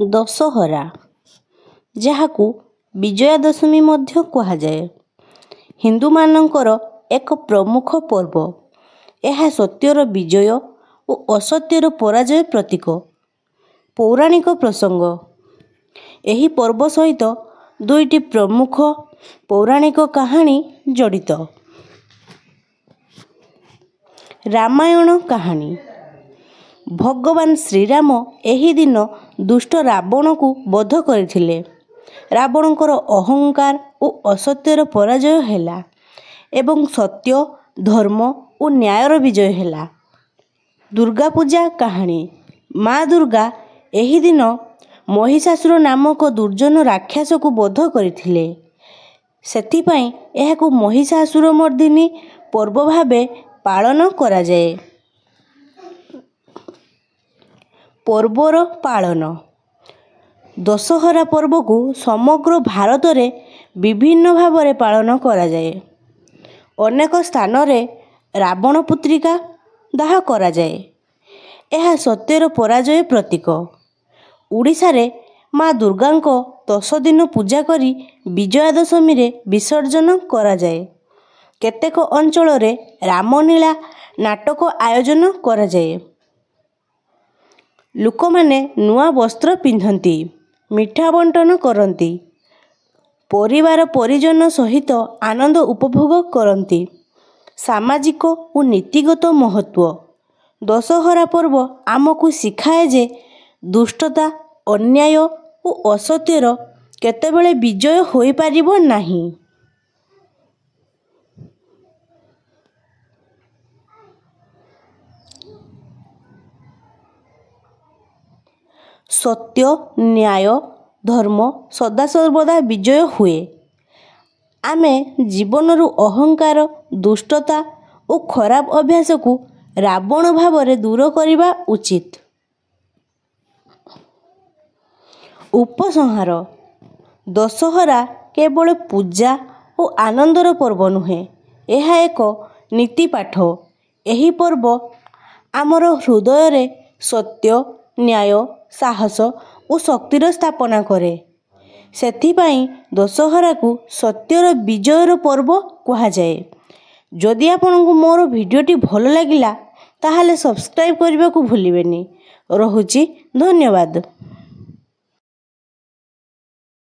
ଦଶହରା, ଯାହାକୁ ବିଜୟା ଦଶମୀ ମଧ୍ୟ କୁହାଯାଏ, ହିନ୍ଦୁମାନଙ୍କର ଏକ ପ୍ରମୁଖ ପର୍ବ। ଏହା ସତ୍ୟର ବିଜୟ ଓ ଅସତ୍ୟର ପରାଜୟ ପ୍ରତୀକ। ପୌରାଣିକ ପ୍ରସଙ୍ଗ। ଏହି ପର୍ବ ସହିତ ଦୁଇଟି ପ୍ରମୁଖ ପୌରାଣିକ କାହାଣୀ ଜଡ଼ିତ। ରାମାୟଣ କାହାଣୀ। ଭଗବାନ ଶ୍ରୀରାମ ଏହି ଦିନ ଦୁଷ୍ଟ ରାବଣକୁ ବଧ କରିଥିଲେ। ରାବଣଙ୍କର ଅହଙ୍କାର ଓ ଅସତ୍ୟର ପରାଜୟ ହେଲା ଏବଂ ସତ୍ୟ, ଧର୍ମ ଓ ନ୍ୟାୟର ବିଜୟ ହେଲା। ଦୁର୍ଗା ପୂଜା କାହାଣୀ। ମା ଦୁର୍ଗା ଏହି ଦିନ ମହିଷାସୁର ନାମକ ଦୁର୍ଜନ ରାକ୍ଷସକୁ ବଧ କରିଥିଲେ। ସେଥିପାଇଁ ଏହାକୁ ମହିଷାସୁରମର୍ଦିନୀ ପର୍ବ ଭାବେ ପାଳନ କରାଯାଏ। ପର୍ବର ପାଳନ। ଦଶହରା ପର୍ବକୁ ସମଗ୍ର ଭାରତରେ ବିଭିନ୍ନ ଭାବରେ ପାଳନ କରାଯାଏ। ଅନେକ ସ୍ଥାନରେ ରାବଣ ପୁତ୍ରିକା ଦାହ କରାଯାଏ। ଏହା ସତ୍ୟର ପରାଜୟ ପ୍ରତୀକ। ଓଡ଼ିଶାରେ ମା ଦୁର୍ଗାଙ୍କ 10 ଦିନ ପୂଜା କରି ବିଜୟା ଦଶମୀରେ ବିସର୍ଜନ କରାଯାଏ। କେତେକ ଅଞ୍ଚଳରେ ରାମଲୀଳା ନାଟକ ଆୟୋଜନ କରାଯାଏ। ଲୋକମାନେ ନୂଆ ବସ୍ତ୍ର ପିନ୍ଧନ୍ତି, ମିଠା ବଣ୍ଟନ କରନ୍ତି, ପରିବାର ପରିଜନ ସହିତ ଆନନ୍ଦ ଉପଭୋଗ କରନ୍ତି। ସାମାଜିକ ଓ ନୀତିଗତ ମହତ୍ତ୍ୱ। ଦଶହରା ପର୍ବ ଆମକୁ ଶିଖାଏ ଯେ ଦୁଷ୍ଟତା, ଅନ୍ୟାୟ ଓ ଅସତ୍ୟର କେତେବେଳେ ବିଜୟ ହୋଇପାରିବ ନାହିଁ। ସତ୍ୟ, ନ୍ୟାୟ, ଧର୍ମ ସଦାସର୍ବଦା ବିଜୟ ହୁଏ। ଆମେ ଜୀବନରୁ ଅହଙ୍କାର, ଦୁଷ୍ଟତା ଓ ଖରାପ ଅଭ୍ୟାସକୁ ରାବଣ ଭାବରେ ଦୂର କରିବା ଉଚିତ। ଉପସଂହାର। ଦଶହରା କେବଳ ପୂଜା ଓ ଆନନ୍ଦର ପର୍ବ ନୁହେଁ, ଏହା ଏକ ନୀତିପାଠ। ଏହି ପର୍ବ ଆମର ହୃଦୟରେ ସତ୍ୟ, ନ୍ୟାୟ, ସାହସ ଓ ଶକ୍ତିର ସ୍ଥାପନା କରେ। ସେଥିପାଇଁ ଦଶହରାକୁ ସତ୍ୟର ବିଜୟର ପର୍ବ କୁହାଯାଏ। ଯଦି ଆପଣଙ୍କୁ ମୋର ଭିଡ଼ିଓଟି ଭଲ ଲାଗିଲା ତାହେଲେ ସବସ୍କ୍ରାଇବ୍ କରିବାକୁ ଭୁଲିବେନି। ରହୁଛି, ଧନ୍ୟବାଦ।